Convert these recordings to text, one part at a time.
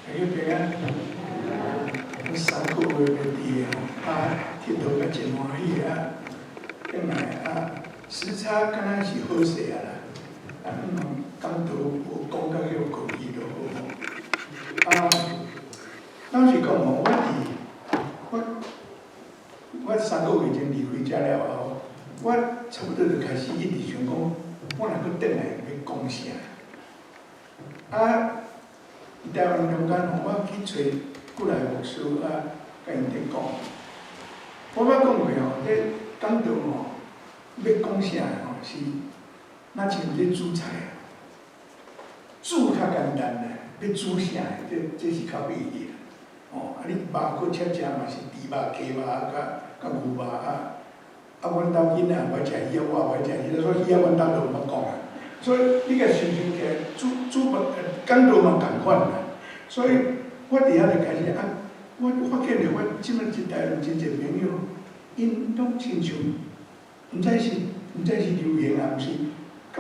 迄边啊，3个月的地佚佗甲真欢喜啊，转来时差敢若是好势啊啦，讲到无讲到迄个过去就好。老实讲吼，我3个月前离开遮了后，我差不多就开始一直想讲，我若搁转来要讲啥？台湾中间吼，我去找古来牧师甲因伫讲，我捌讲过吼，迄讲到吼要讲啥吼是，若像咧煮菜啊，煮较简单咧，要煮啥这是较秘密。你肉搁切食嘛是猪肉、鸡肉甲牛肉阮兜囡仔无爱食鱼我无爱食鱼，所以鱼阮兜就毋捌讲啊。所以你甲想想起来，煮饭讲到嘛共款啦。所以我伫遐就开始我发现着我即摆一台湾真侪朋友，因拢亲像，毋知是流行啊，毋是，甲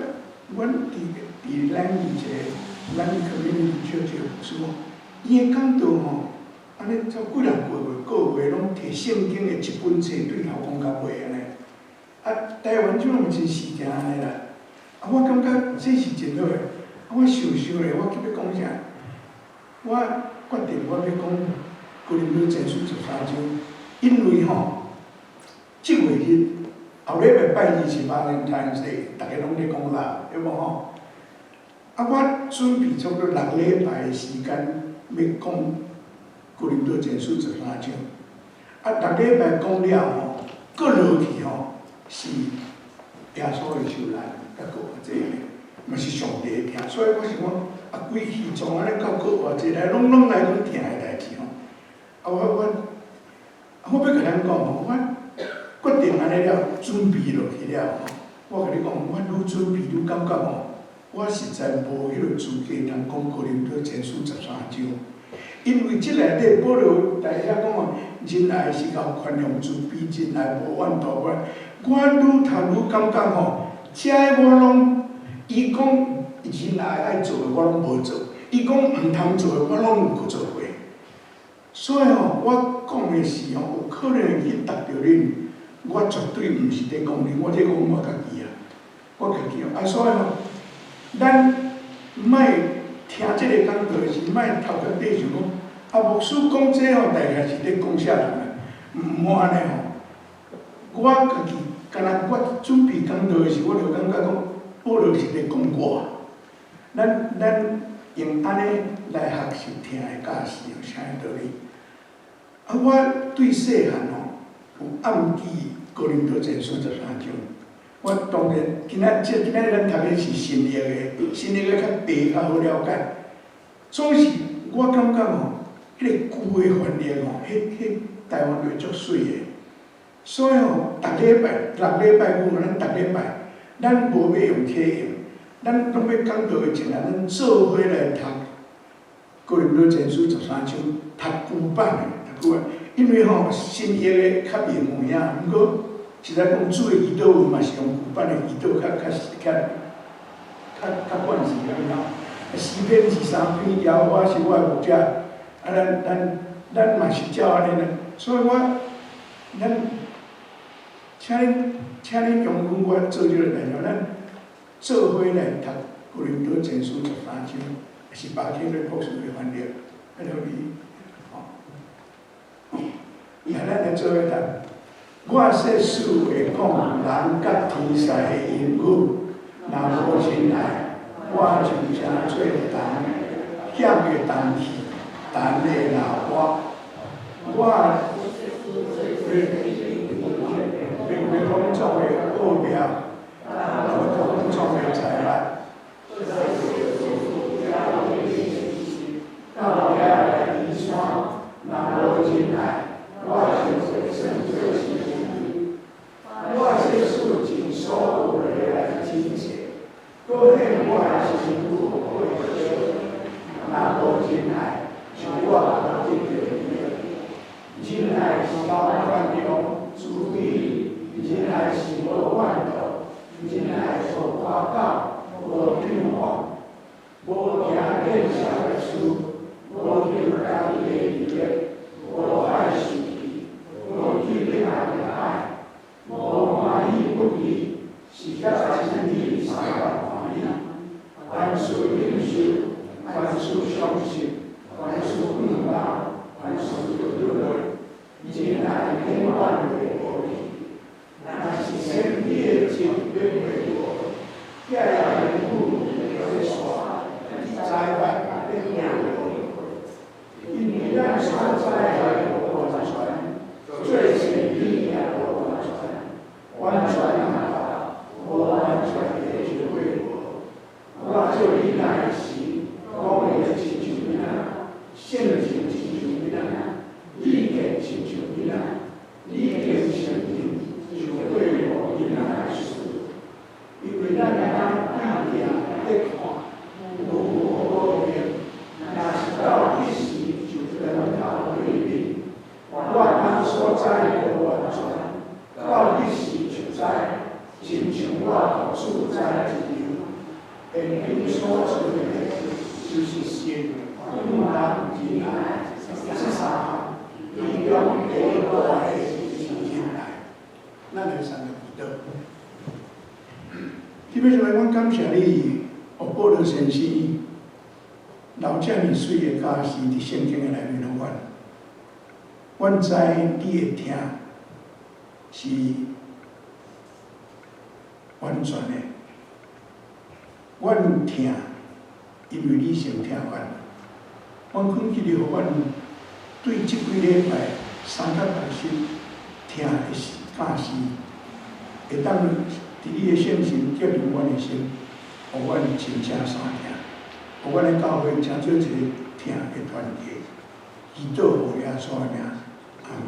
阮伫咱以前，咱 community 少是无，伊个讲到吼。安尼照几人个月拢摕圣经的一本册对头讲到尾安尼，台湾即拢真是正安尼啦。我感觉这是真好诶。我想想咧，我要讲啥？我决定我要讲哥林多前书13章，因为吼，即月日后礼拜日是Valentine's Day， 大家拢咧讲啦，对无吼？我准备差不多6礼拜的时间要讲。哥林多前书13章，6礼拜讲了吼，搁落去吼是耶稣的受难，甲搁这个，嘛是上帝的疼，所以我想讲，规气从安尼到搁偌济来，拢来讲疼的代志吼。我要甲咱讲吼，我决定安尼了，准备落去了吼。我甲你讲，我愈准备愈感觉吼，我实在无迄个资格通讲哥林多前书13章。因为即内底保罗大家讲哦，仁爱是靠宽容慈悲，仁爱无怨妒我。我愈读愈感觉吼，遮个我拢，伊讲仁爱爱做的我拢无做，伊讲毋通做的我拢有去做过。所以吼，我讲的是吼，有可能会去达到恁，我绝对毋是伫讲恁，我伫讲我家己啊，我家己哦。所以吼，咱莫。听即个讲道是，莫头壳底想讲，牧师讲这吼，大概是咧讲啥人啊？毋好安尼吼。我家己，敢若我准备讲道的时，我就感觉讲，保罗是咧讲我。咱用安尼来学习听的教士有啥道理？我对细汉吼有暗记哥林多前书13章。我当然，今仔日咱读的是新约的，新约的较白较好了解。总是我感觉吼，迄个旧的翻译吼，迄台湾话足水的。所以吼，6礼拜五，咱6礼拜，咱无要用体用，咱拢要讲道的前啊，咱做伙来读哥林多前书13章，读旧版的，读旧版，因为吼新约的较明有影，毋过。实在讲，主的祈祷文嘛是用古版的祈祷较惯势安尼吼。诗篇13篇，耶和华是我的牧者，咱嘛是照安尼啦。所以请恁容忍我做这个内容，咱做伙来读哥林多前书13章，是巴金的博士的翻译，安尼咱来做伙读。我说事会讲人甲天使的言语，若无真爱，我就正做重，险的重去，重的老我为工作的报表，工作的财产，到了遗产，若无真爱，我就算做是。我这事情所有的来真切，搁显我的心愈会小，若无真爱，像我无得着伊。真爱是高宽容、慈悲，真爱是无怨妒，真爱无夸口、无张狂，无行假事，无求家己的利益，无爱事己，无去别人的爱，无欢喜不义，是甲真理相共欢喜。凡事忍受，凡事相信，凡事盼望，凡事有热，人来平安为无益。若是先别情愿为我，家人父母的说，在外边有。因为咱所在无完全，最前力也无完全，完全好，无完全的学会我。我做你那时，讲的亲像你那，性情亲像你那，意见亲像你那，意见相近，就对我你那来说。因为咱当意见在看，如何变，若是到一时。人道对立，我当所在无完全，到一时就知，亲像我所在一样。现今所做的，就是信、勇敢、仁爱，这三项，以用最大的心来，咱来三个彼得。基本上来讲，感谢你，我保罗先生。留遮尔水的假诗伫圣经的内面互阮知你会听是完全的，阮听，因为你先听阮。阮恳求你，互阮对即几礼拜三甲六日听的假诗，会当伫你的圣心结入阮的心，互阮真正相听。互阮的教会真少一个听的团结，祈祷互耶稣的名，阿门。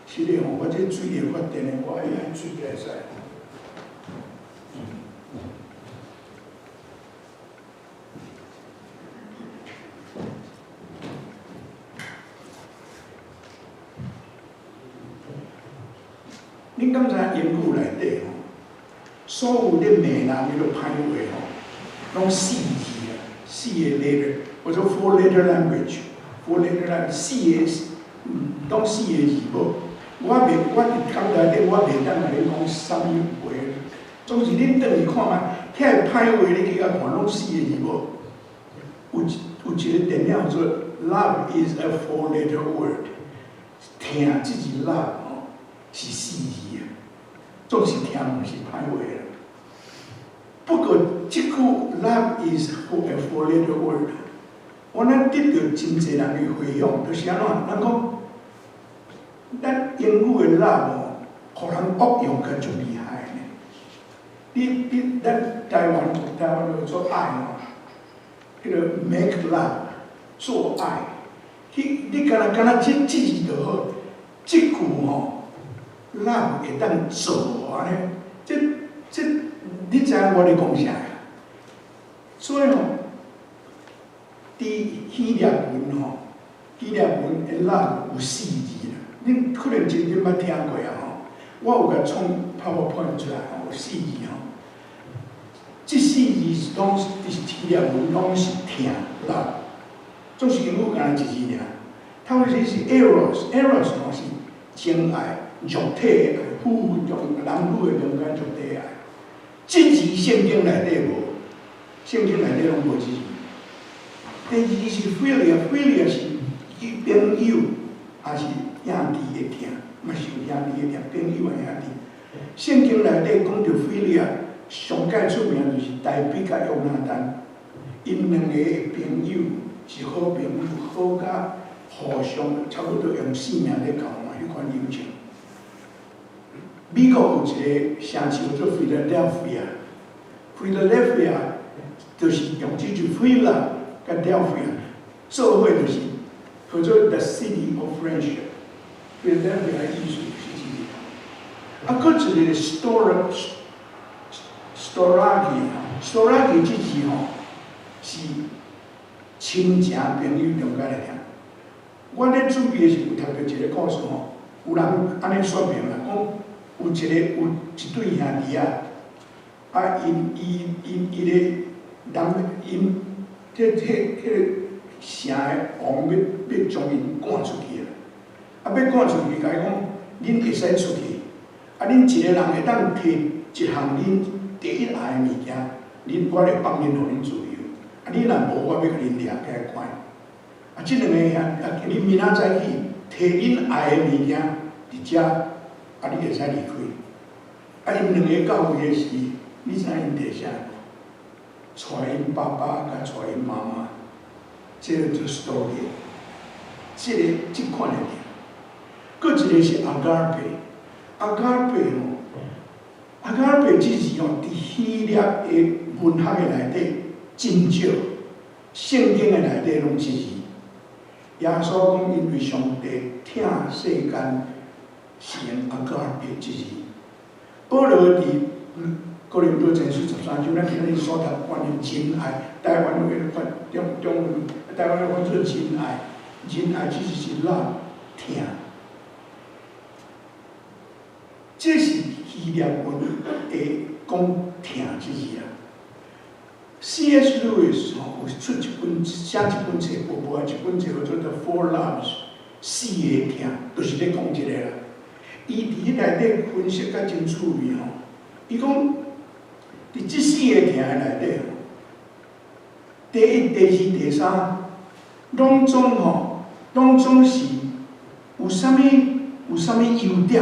是的，我这水的发电的，我爱来水来使。恁敢知言语内底吼，所有咧骂人迄落歹话吼，拢4字。4个 letter， 或者 4-letter language，4 letter language 4个，拢4个字无。我伫讲台顶，我袂当甲恁讲啥物话，总是恁倒去看卖，遐个歹话你去甲看，拢4个字无。有一个电影做 Love is a 4-letter word， 听即字 love 吼是4字啊，总是听毋是歹话啦。不过，即句 love is a 4-letter word， 我咱得到真侪人的回响，就是安怎？咱讲，咱英语的 love 哦，互人恶用个足厉害呢。咱台湾叫做爱哦，迄个 make love 做爱，你敢若即字就好，即句吼 love 会当做安尼，这。你知影我咧讲啥？所以吼，伫希腊文吼，希腊文的 love 有4字啦。恁可能真正捌听过啊吼。我有甲创 PowerPoint 出来吼，有4字吼。这4字拢是希腊文，拢是听 love， 总是英语干一字尔。它会是 eros 吼是情爱、肉体的爱，男女的中间肉体的爱。即字圣经内底无，圣经内底拢无即字。第2字是 philia 是朋友，也是兄弟的听，嘛是有兄弟的听，朋友的兄弟。圣经内底讲到 philia， 上界出名就是大比甲约拿单，因两个的朋友是好朋友，好甲互相差不多用性命咧交换迄款友情。美国有一个城市叫做 Philadelphia， 就是用这句 Phila 甲 Delphia 做伙，就是叫做 The City of Friendship。Philadelphia 的意思是这个。搁一个 Storage 这字吼是亲情朋友中间的听。我咧准备的时有读到一个故事吼，有人安尼说明啦，讲。有一对兄弟啊，因个人因迄个城的王要将因赶出去啦。啊，要赶出去，甲伊讲，恁会使出去。啊，恁一个人会当摕一项恁第一爱的物件，我会放恁，互恁自由。啊，你若无，我要甲恁掠起来关。啊，即两个恁明仔载去摕恁爱的物件伫遮，啊，你会使离开。啊，因两个到位的时，你知影因伫啥？带因爸爸甲带因妈妈，这个做 story， 即款的点。搁一个是阿加尔贝，阿加尔贝吼，阿加尔贝这字吼，伫希腊的文学的内底真少，圣经的内底拢这字。耶稣讲，因为上帝疼世间，是用阿加尔贝这字。保罗伫哥林多前书13章，咱今日所读关于真爱，台湾话中台湾话讲做真爱，真爱其实是love疼。这是希腊文的讲疼之字啊。C.S. Lewis 吼有写一本册，无一本册叫做《The Four Loves》，四个疼，就是咧讲这个啦。伊伫内底分析甲真趣味吼，伊讲伫即四个疼的内底吼，第一、第二、第三，拢总是有啥物优点。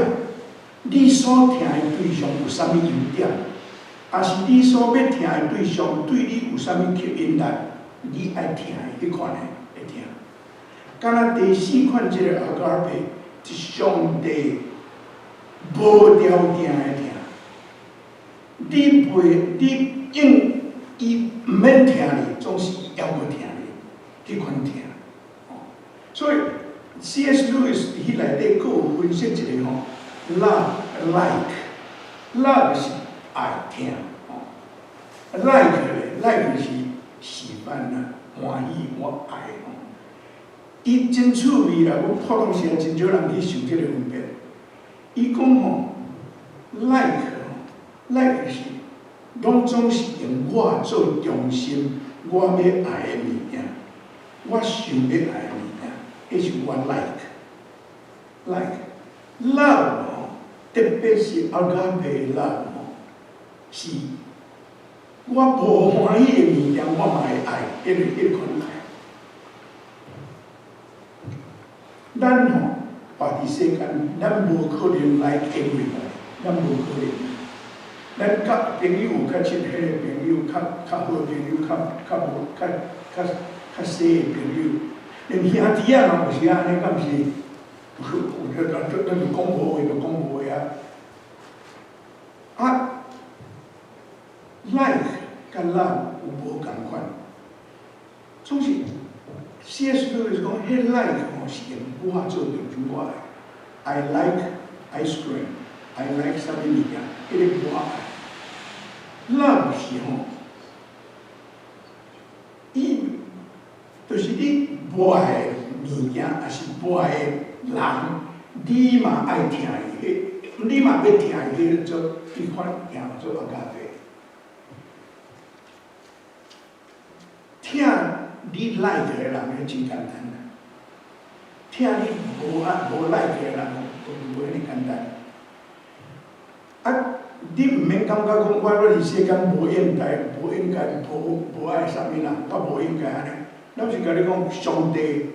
你所疼的对象有啥物优点，也是你所要疼的对象对你有啥物吸引力，你爱疼的迄款的会疼。敢若第四款即个阿加尔贝，是上帝无条件的疼。你应伊毋免疼你，总是伊要要疼你，迄款疼。所以 C.S. Lewis 伫迄内底佫有分析一个吼。Love like 是爱疼，like 是喜欢啦，欢喜我爱吼。伊真趣味啦，阮普通时真少人去想即个分别。伊讲吼 like 是拢总是用我做中心，我要爱的物件，我想要爱的物件，迄是我 like。love 特别是阿加贝 love 是我无欢喜的物件，我嘛会爱，迄款爱。咱吼活伫世间，咱无可能 like everybody， 咱无可能。咱甲朋友较亲迄个朋友，较好朋友，较细的朋友，连兄弟仔嘛有时安尼，敢毋是？咱就讲无话就讲无话啊！like 甲 love 有无共款？总是 C.S. Lewis 讲，迄 like 吼是用我做中心，我爱。I like ice cream， I like 啥物物件，迄个我爱。love 是吼，伊就是你无爱的物件，也是无爱的人，你嘛爱听伊，你嘛要听伊做迄款听做阿加贝。听你 like 的人，迄真简单啦。听你无 like 的人，就无遐尼简单。啊，你毋免感觉讲我伫世间无应该、无爱啥物人，我无应该安尼。老实甲你讲，上帝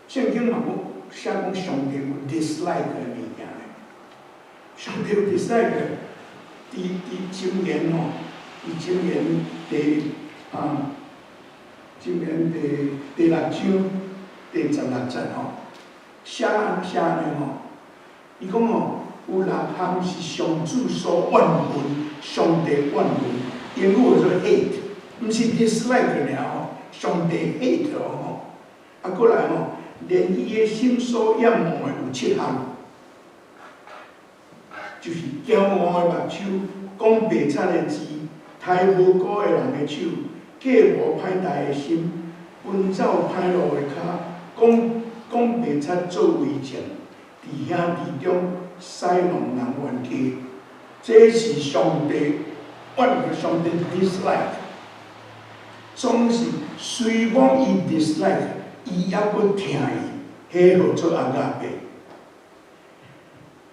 圣经嘛讲，写讲上帝有 dislike 的物件咧。上帝有 dislike 的，伫箴言吼，伫箴言箴言第6章第16节吼，写安尼吼，伊讲吼，有6项是上主所怨恨，上帝怨恨，英语叫做 hate， 毋是 dislike 尔吼，上帝 hate 吼，啊，过来吼，连伊的心所仰望的有7项，就是骄傲的目睭，讲白贼的字，抬无辜的人的手。假无歹代的心，奔走歹路的脚，讲白贼做伪证，伫兄弟中使弄人冤家，这是上帝上帝 dislike。总是虽讲伊 dislike，伊还佫听伊，迄号做阿嘎伯。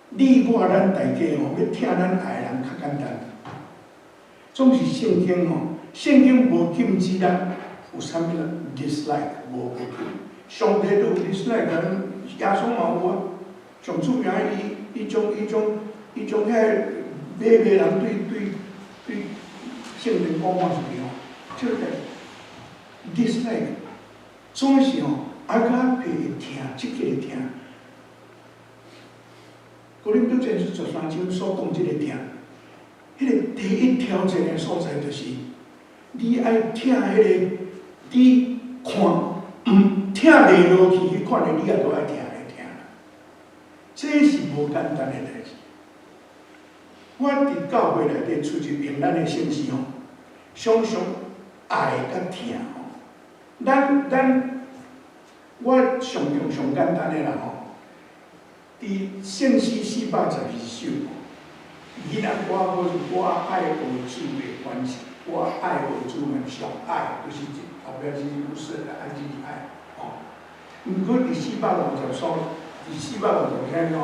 你我咱大家吼，要听咱爱人较简单，总是圣经吼，圣经无禁止咱有啥物 dislike， 无禁。上帝都有 dislike， 咱耶稣嘛有啊。上出名伊种遐买人对圣灵讲话是咩吼？即个 dislike， 总是吼阿嘎伯会听，即个会听。哥林多前书13章所讲即个听，迄个第一挑战的所在就是，你爱听迄个，你看听袂落去迄款的，你也都爱听来听。这是无简单的代志。我伫教会内底出去用咱的信息吼，常常爱甲听吼，我上简单的啦吼。伫圣诗412首，伊若我爱我主的关系，我爱我主的上爱，就是后壁是不是爱就是爱哦。毋过第450首，第450篇讲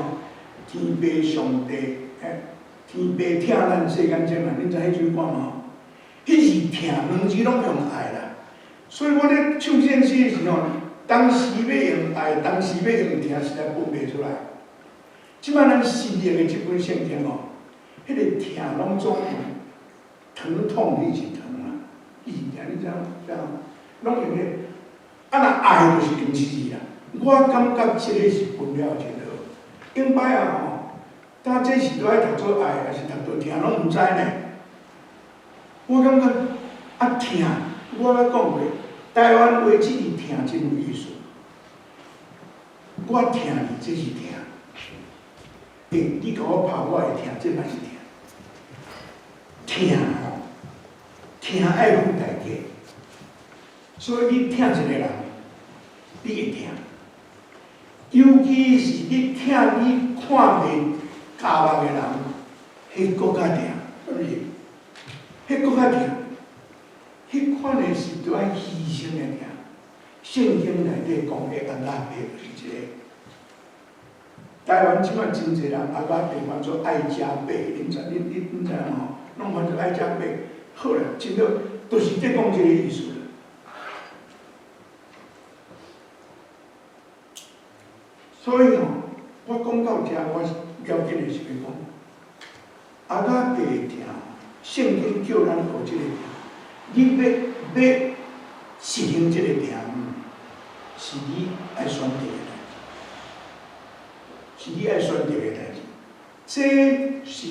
天父上帝，天父听咱世间情人，恁知迄首歌吗？迄是听，两字拢用爱啦。所以我咧唱圣诗的时候，当时要用爱，当时要用听，实在分袂出来。即摆咱新译的即本圣经哦，迄个听拢总用疼痛，你是疼啦，意念你知影？拢用迄，若爱就是用字啦。我感觉即个是分了真好。顶摆啊吼，当这是都爱读做爱，还是读做听，拢毋知呢。我感觉听，我捌讲过，台湾话即个听真有意思。我听你，这是听。你甲我拍，我会听，这嘛是听。听吼，听爱分大家。所以你听一个人，你会听。尤其是你听你看袂家人的人，迄搁较听，对不对？迄搁较听。迄款的是都爱牺牲的听。圣经内底讲的阿拉伯就是这个。台湾即摆真侪人阿爸被翻做爱家辈，恁知影吼？拢翻做爱家辈，好啦，真好，都是在讲即个意思啦。所以吼，我讲到遮，我了解的是要讲，阿爸被听，圣经叫咱学即个听，你要实行即个听，是你爱选择的。是你爱选择的代志，这是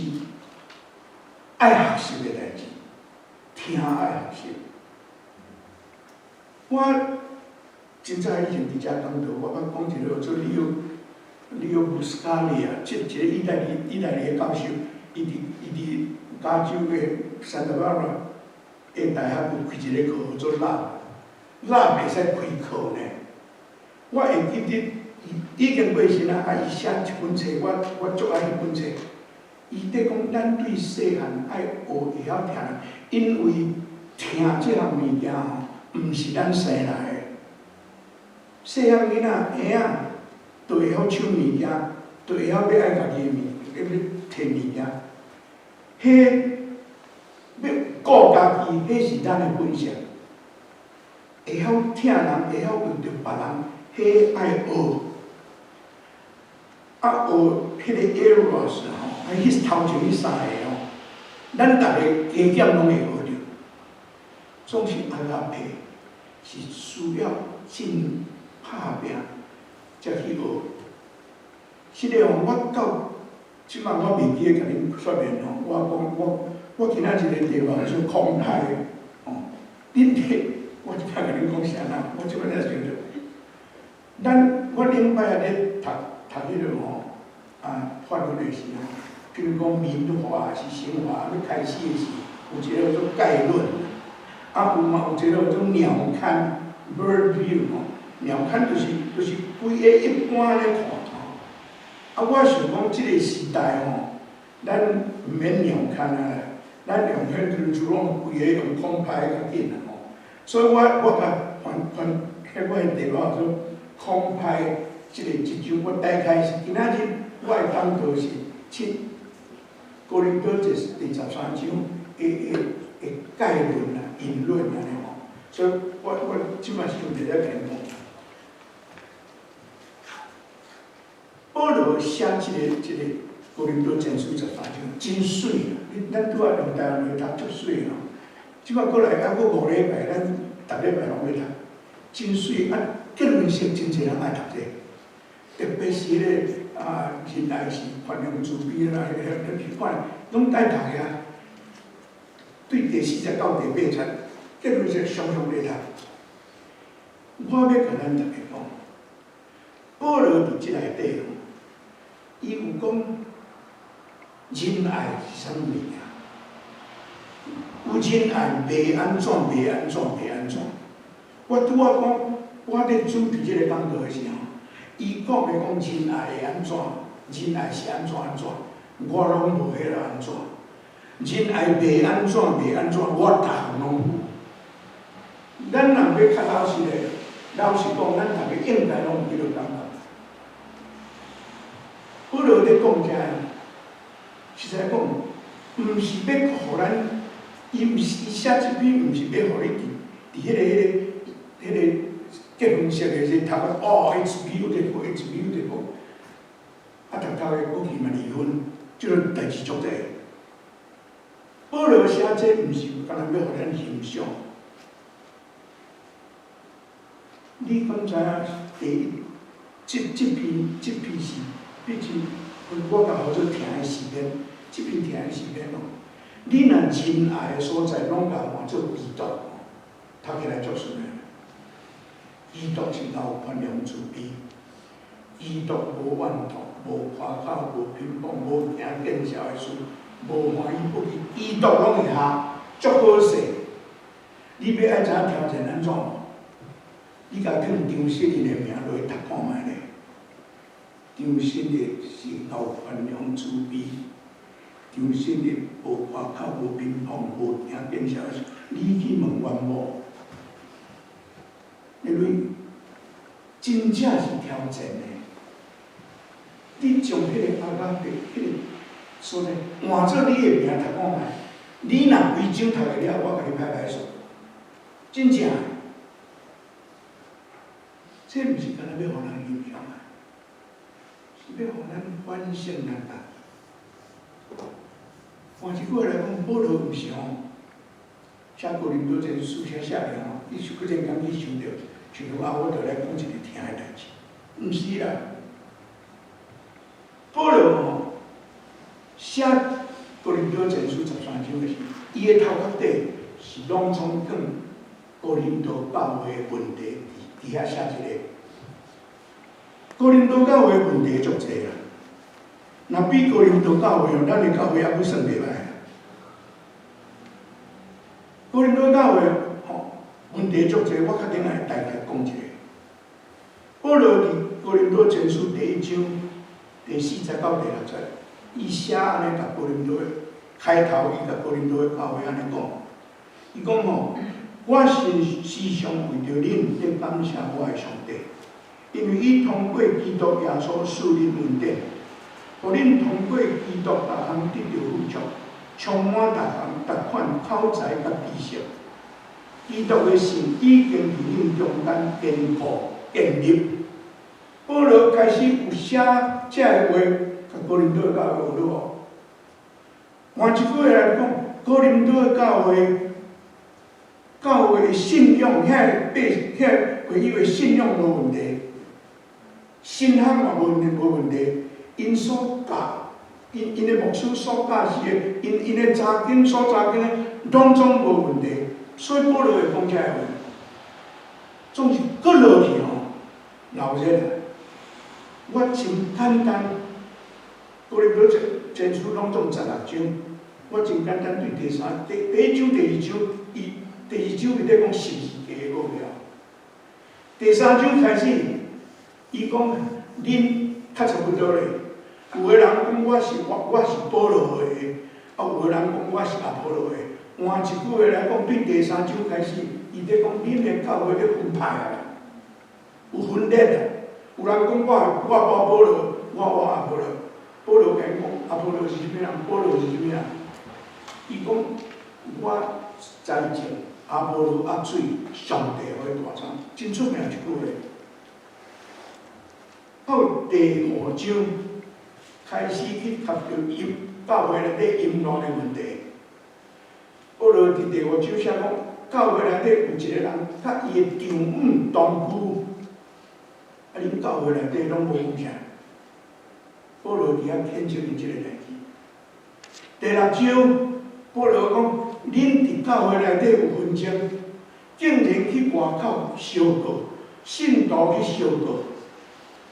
爱学习的代志，听爱学习。我真早以前伫遮讲到，我捌讲一个做利奥布斯卡利啊，即一个意大利的教授，伊伫加州的山达巴拉的大学有开一个课做蜡袂使开课呢。我会记得。已经过身啊！伊写一本册，我足爱迄本册。伊伫讲，咱对细汉爱学会晓听，因为听即项物件吼，毋是咱生来的。细汉囡仔婴仔，就会晓抢物件，就会晓要爱家己的要摕物件。迄要顾家己，迄是咱的本性。会晓听人，会晓闻着别人，迄爱学。学迄个 Eros 吼，迄头前迄3个吼，咱逐个加减拢会学着。总是阿拉伯是需要真拍拼才去学。是个吼，我到即摆我袂记甲恁说明吼，我今仔日个题目是空拍的吼，恁摕我即摆甲恁讲啥啦？我即摆才想着，我顶摆咧读迄个吼，法律的时候，比如讲民法是刑法，要开始的时，有一个叫做概论，有一个叫做鸟瞰 bird view 吼，鸟瞰就是规个一般咧看吼。我想讲即个时代吼，咱毋免鸟瞰啊，咱用迄阵主拢规个用空拍较紧啦吼。所以我甲我的电话说空拍一张，我大概是今仔日我的感觉是哥林多第13章的概论啊、引论安尼吼，所以我即摆是用伫咧评论。保罗写即个哥林多前书13章，真水啊！咱拄仔用台湾话读足水哦。即摆过来还佫5礼拜，咱逐礼拜拢要读，真水啊！结论性真侪人爱读者，特别是迄个仁爱是宽容慈悲啦，迄款拢爱读呀。对第49、第8章结论性常常咧读。我要甲咱逐个讲，保罗伫即内底哦。伊有讲仁爱是啥物物件？有仁爱袂安怎？我拄仔讲，我咧准备即个讲道的时候，伊讲的讲仁爱会安怎？仁爱是安怎？我拢无迄个安怎。仁爱袂安怎？我逐项拢有。咱若要较老实咧，老实讲，咱逐个应该拢有迄个感觉。保罗咧讲遮，实在讲，毋是要互咱，伊写即篇，毋是要互你伫迄个结婚式的时读哦，It's beautiful，啊，读的过去嘛离婚，即种代志足侪。保罗写这毋是干那要互咱欣赏。你敢知影？即篇是。毕竟，我甲好做听的时间，即边听的时间哦，你若仁爱的所在，拢甲换做基督，读起来足顺的。基督是有宽容慈悲，基督无怨毒，无夸口，无偏颇，无行见笑的事，无欢喜不喜，基督拢会下，足好势。你要爱知影条件安怎？你甲囥张世人的名落去读看卖咧。张信的是有宽容慈悲，张信的无夸口，无偏颇，无行见笑的事。你去问阮某，因为真正是挑战的。你从迄个阿甲迄个所在换做你的名读看卖，你若规章读会了，我甲你拍数，真正。这毋是干那要互人欣赏啊！要互咱反省咱家己。换一句话来讲，保罗毋是吼，写哥林多前书写了吼，伊是忽然间去想着，我着来讲一个听的代志，毋是啦。保罗吼写哥林多前书13章的时，伊的头壳底是拢总讲哥林多教会的问题，伫遐写一个。哥林多教会问题足侪啦，若比哥林多教会哦，咱的教会还佫算袂歹。哥林多教会吼问题足侪，我较顶来大概讲一下。保罗伫哥林多前书第1章第40到第60节，伊写安尼甲哥林多开头，伊甲哥林多教会安尼讲，伊讲吼，我时常为着恁在感谢我的上帝。因为伊通过基督耶稣赐恁恩典，互恁通过基督逐项得到富足，充满逐款口才甲知识。基督的信已经伫恁中间坚固建立。保罗开始有写这个话，甲哥林多教会学落。换一句话来讲，哥林多教会的信仰，唯一的信仰无问题。信仰嘛无问题，因所教，因的牧师所教是的，因的查经所查经的，拢总无问题。所以保罗会讲遮个话，总是搁落去吼，闹热啊！我真简单，哥林多前书拢总16章，我真简单对第1章、第2章，第2章伫咧讲12家的股票，第3章开始。伊讲恁较差不多咧，有个人讲我是保罗的，有个人讲我是阿波罗的。换一句话来讲，对第3章开始，伊咧讲恁的教会咧分派啊，有分裂啊。有人讲我保罗，我阿波罗，保罗甲伊讲阿波罗是啥物人？保罗是啥物人？伊讲我栽种，阿波罗压水，上帝互伊大产，真出名一句话。到第5章开始去读到教会内底淫乱的问题。保罗伫第5章写讲，教会内底有一个人，甲伊的丈夫同居，啊，恁教会内底拢无讲啥。保罗伫遐谴责因即个代志。第6章，保罗讲，恁伫教会内底有纷争，竟然去外口相告，信徒去相告，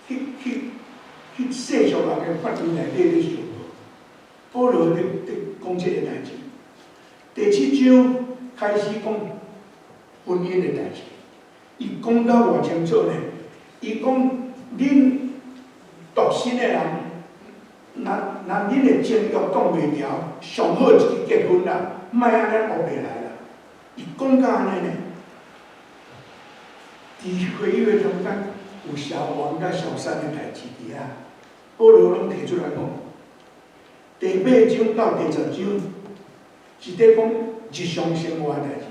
去世俗人的法院内底咧相告。保罗咧讲即个代志。第7章开始讲婚姻的代志，伊讲到偌清楚呢。伊讲恁独身的人，若恁的情欲挡袂牢，上好就是结婚啦，莫安尼学袂来啦。伊讲到安尼呢，伫会议的中间有小王甲小三的代志伫遐，保罗拢提出来讲。第8章到第10章。是伫讲日常生活的代志，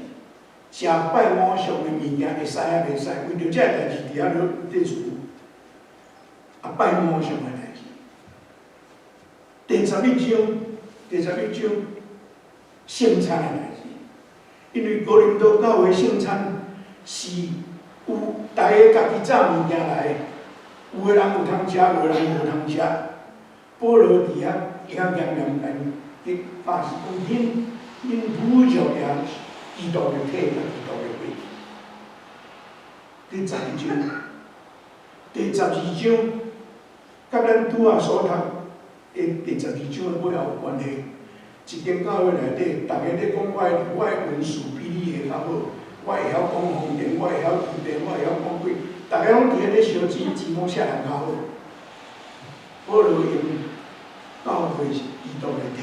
食拜偶像的物件会使啊袂使，为着这个代志伫遐咧处啊拜偶像的代志。第11章圣餐的代志，因为哥林多教会圣餐是有大家家己炸物件来，有个人有通食，有个人无通食。保罗伫遐严甲伊发示讲恁侮辱了基督的体甲基督的血。第11章、第12章，甲咱拄仔所读的第12章的尾后有关系。一间教会内底，大家咧讲我的文书比你的较好，我会晓讲方言，我会晓语言，我会晓讲鬼，大家拢伫遐咧烧钱，钱某啥人较好？保罗用教会是基督的体。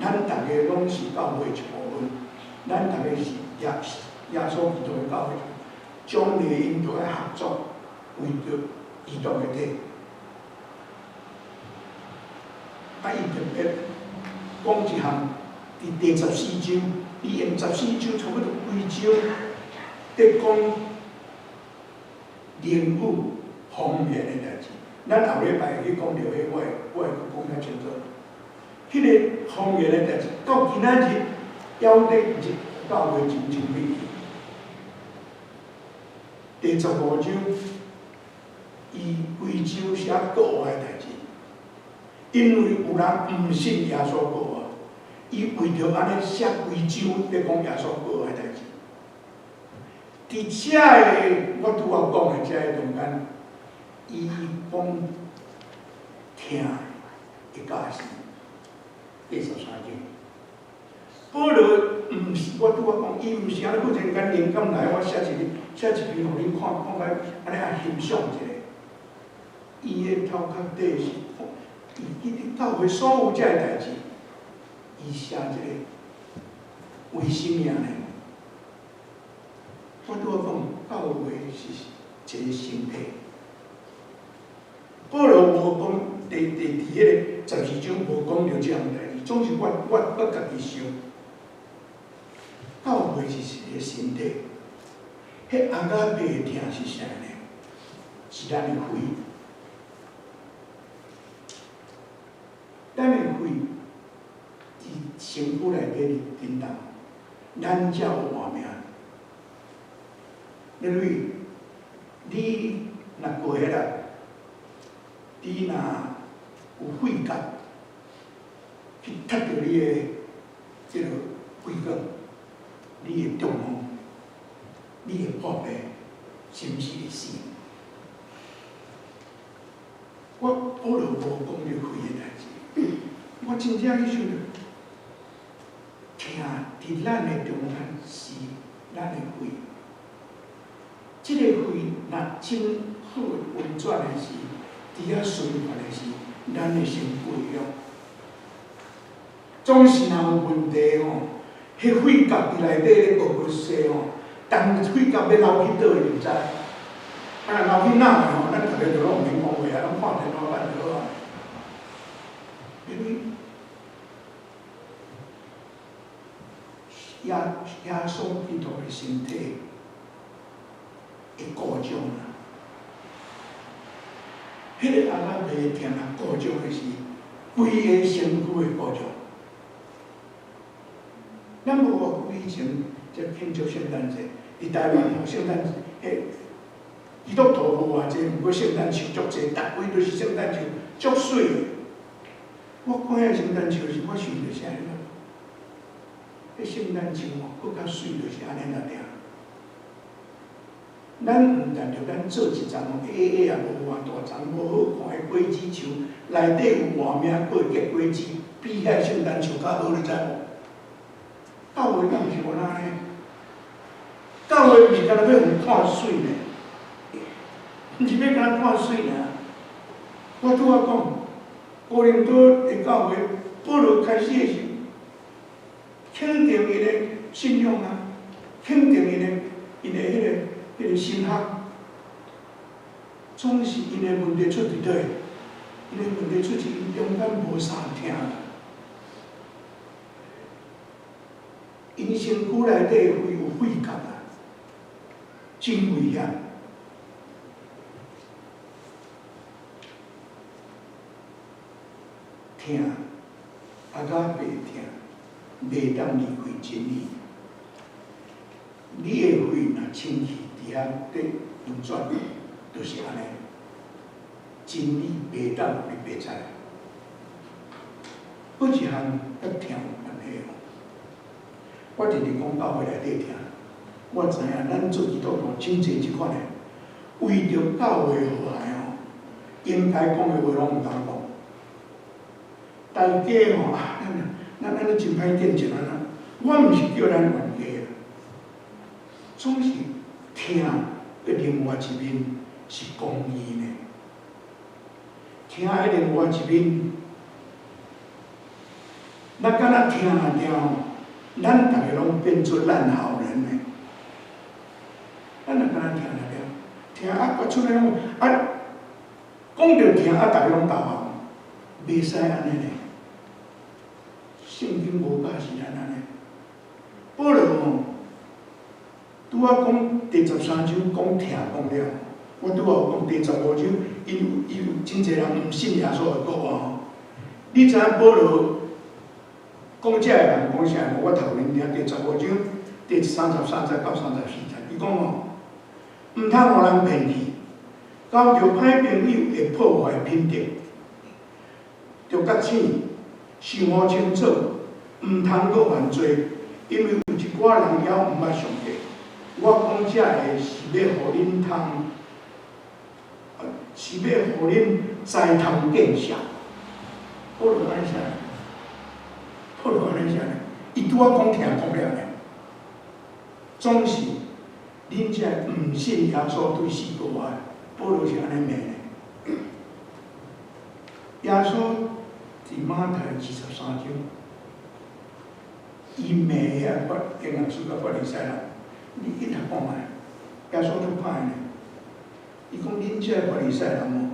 咱大家拢是教会一部分，咱大家是耶稣基督的教会，将来因着爱合作，为着基督的体。啊，伊特别讲一项，伫第14章，伊用14章差不多规章，伫讲灵物方面的代志。咱后礼拜去讲到迄，我会讲较清楚。迄个方言的代志，到今仔日还得教会真美。第15章，伊规章写国外的代志，因为有人毋信耶稣国啊，伊为着安尼写规章咧讲耶稣国外的代志。伫遮个我拄仔讲的遮个中间，伊讲听会教是。第13章，保罗毋是我拄仔讲，伊毋是安尼忽然间灵感来，我写一篇互恁看，看甲安尼啊欣赏一下。伊的头壳底是，伊伫教会所有遮个代志，伊写一个为什么呢？我拄仔讲，教会是一个身体。保罗无讲伫迄个12章无讲到这样代志。总是我家己想，教会是一个身体，迄阿甲伯的听是啥呢？是咱的肺，咱的肺伫身躯内底震动，咱才有活命。因为你若过迄啦，你若有肺结。去踢到你的即个肺管，你会中风，你会破病，甚至会死。我保罗无讲到肺的代志，我真正去想着，听伫咱的中间是咱的肺，即个肺若真好运转的时，伫遐循环的时，咱的身体了。总是若有问题吼，迄肺夹伫内底咧咕咕说吼，当肺夹要流去倒会唔知。啊，啊，老囡仔吼，咱逐个就拢免讲话啊，拢看电脑办就好啊。因为耶稣基督的身体会故障啊，迄个阿拉袂听啊，故障的是规个身躯的故障。咱无话以前才庆祝圣诞节，伫台湾吼圣诞节，基督徒无偌济，毋过圣诞树足济，逐位都是圣诞树，足水的。我看遐圣诞树是我想着是安尼啦，迄圣诞树吼，搁较水就是安尼啦尔。咱毋但着咱做一丛吼，也无偌大丛，无好看的果子树，内底有活命过结果子，比遐圣诞树较好，你知无？教会敢毋是无安尼？教会毋是干那要互看水呢，毋是要干那看水尔。我拄仔讲，哥林多的教会，保罗开始的时候，肯定伊的信仰啊，肯定伊的迄个神学，总是因的问题出伫倒？因的问题出是因中间无啥听。因身躯内底会有肺结啊，真危险。听，啊甲袂听，袂当离开真理。你的肺若清气伫遐伫运转，就是安尼。真理袂当会白菜。搁一项甲听有关系哦。我直直讲教会内底听，我知影咱做基督徒真侪即款诶，为着教会和谐哦，应该讲诶话拢毋通讲。大家吼啊，咱安尼真歹见证啊！我毋是叫咱冤家，总是听的另外一面是公义呢。听的另外一面，咱敢若听啊了。咱大家拢变做烂好人呢，咱若敢若听了，听啊，我出来讲啊，讲着听啊，大家拢投降，袂使安尼呢。圣经无教是咱安尼。保罗吼，拄仔讲第13章讲听讲了，我拄仔有讲第15章，因有真侪人毋信耶稣的国啊。你知影保罗？讲这个人讲啥？我头前听第15章第33节到34节，伊讲哦，毋通互人骗去，交着歹朋友会破坏品德，着觉醒，想好清楚，毋通搁犯罪，因为有一寡人还毋捌上帝。我讲这个是要互恁通，是要互恁栽通见识。保罗安啥？保罗安尼啥呢？伊拄仔讲听讲了呢，总是恁这毋信耶稣对死过活，保罗是安尼骂的。耶稣伫马太23章，伊骂遐经学书甲法利赛人，你去读看卖，耶稣足歹呢。伊讲恁这法利赛人哦，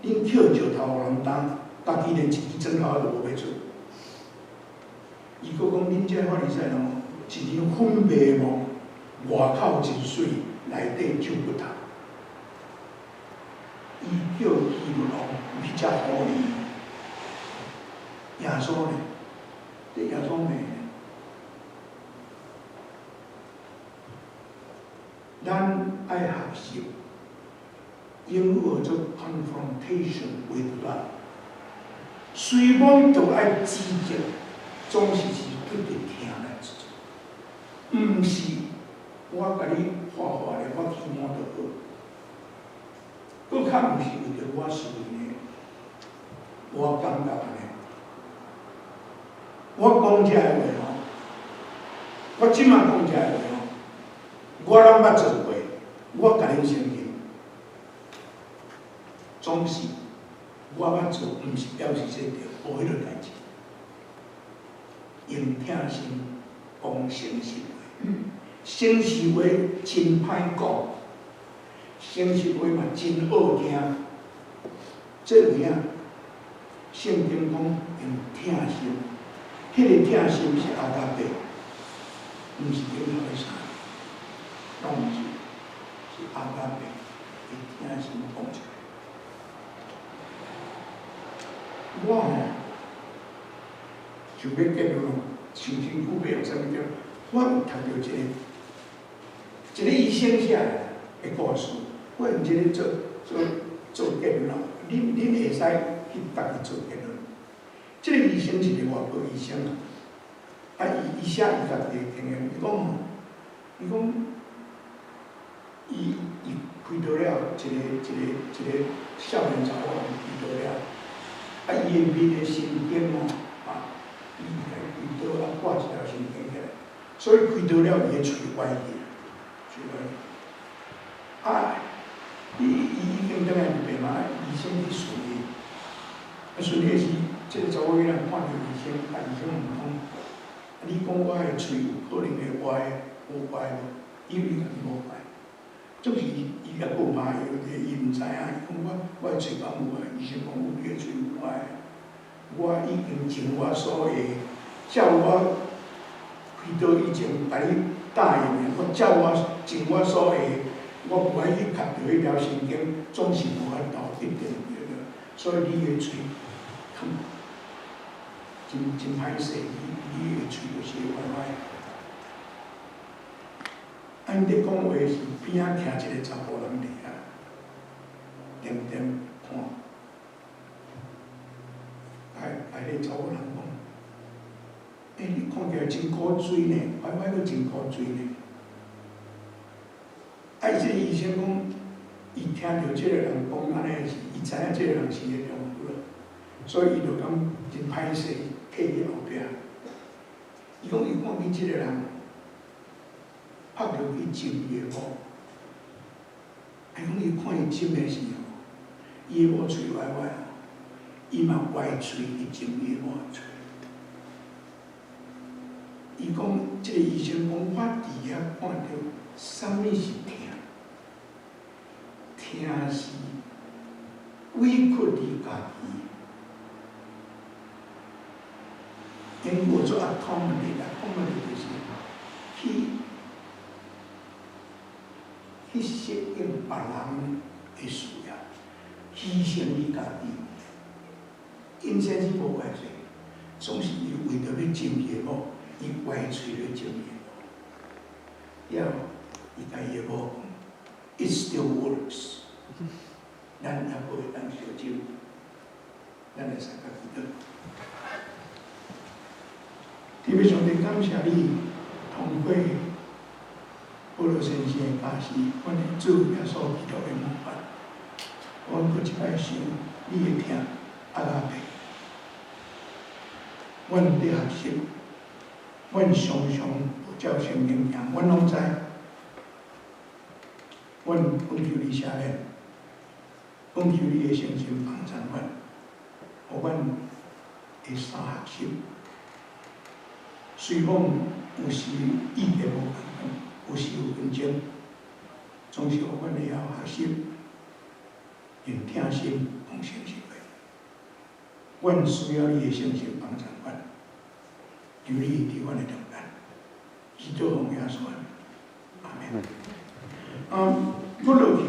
恁捡石头互人担，家己连一支砖头都无要出。伊佫讲：恁这法利赛人哦，一张粉白梦，外口真水，内底就不透。伊叫希律王去食好哩，耶稣呢？对耶稣骂呢？咱爱学习，英语做 confrontation with God， 虽讲都爱指责。总是对着听来做，毋是我甲你画画咧，我起码就好。佫较毋是为着我思维呢，我感觉安尼。我讲这个话吼，我即马讲这个话吼，我拢捌做过，我甲恁承认，总是我捌做，毋是表示这着无迄个代志。用听心讲诚实话，诚实话真歹讲，成实话嘛真好听。这有影，圣经讲用疼心，迄、个疼心是阿达伯，毋是另外啥，拢毋是，是阿达伯用疼心讲出来。我吼，就要结论，辛辛苦苦用啥物叫？我有读到一个医生写的故事，我用这个做结论。恁会使去家己做结论。这个医生是一个外国医生啊，伊写伊家己的经验，伊讲吼，伊讲伊开刀了一个少年查某开刀了，啊伊的面的神经吼啊，伊开刀啊挂一条神经起来，所以开刀了伊的喙歪去，喙歪去，啊。伊已经倒来入病嘛，医生去顺伊，啊顺伊时，这个查某囡仔看到医生，啊医生问讲，啊你讲我的喙有可能会歪，无歪无？因为伊家己无歪，总是伊也无麻药，伊毋知影，伊讲我的喙敢有歪？医生讲有，你的喙有歪，我已经尽我所会，照我开刀以前甲你答应的，我照我尽我所会。我不爱去夹着迄条神经，总是无法度一定对个，所以你的喙，真歹势，你的喙就是歪歪。按你讲话是边仔徛一个查甫人伫遐，点点看，来个查某人讲，你看起来真古锥呢，歪歪阁真古锥呢。啊！伊这个医生讲，伊听到这个人讲安尼是，伊知影这个人是个良夫了，所以伊就讲真歹势，客伊后壁。伊讲伊看见这个人拍着去诊伊的某，伊讲伊看伊诊的时候，伊的某喙歪歪，伊嘛歪喙去诊伊的某的喙。伊讲这个医生讲，我伫遐看到啥物是疼。疼是委屈你家己，因我做atonement就是去适应别人的需要，牺牲你家己。因先是无坏罪，总是伊为着要证伊的某，伊歪嘴来证伊的某，了伊甲伊的某讲。It still works。咱也无会当烧酒，咱会使家己做。特别上帝感谢你，通过保罗先生的假释，阮的主耶稣基督的模范，阮搁一摆想你的听阿拉伯，阮伫学习，阮常常照圣经行，阮拢知。阮恳求你写咧，恳求你的诚心帮助阮，互阮会三学习。虽讲有时意见无共款，有时有纷争，总是互阮会晓学习，用疼心讲诚实话。阮需要你的诚心帮助阮，求你伫阮的中间，基督奉耶稣，阿门。我落去。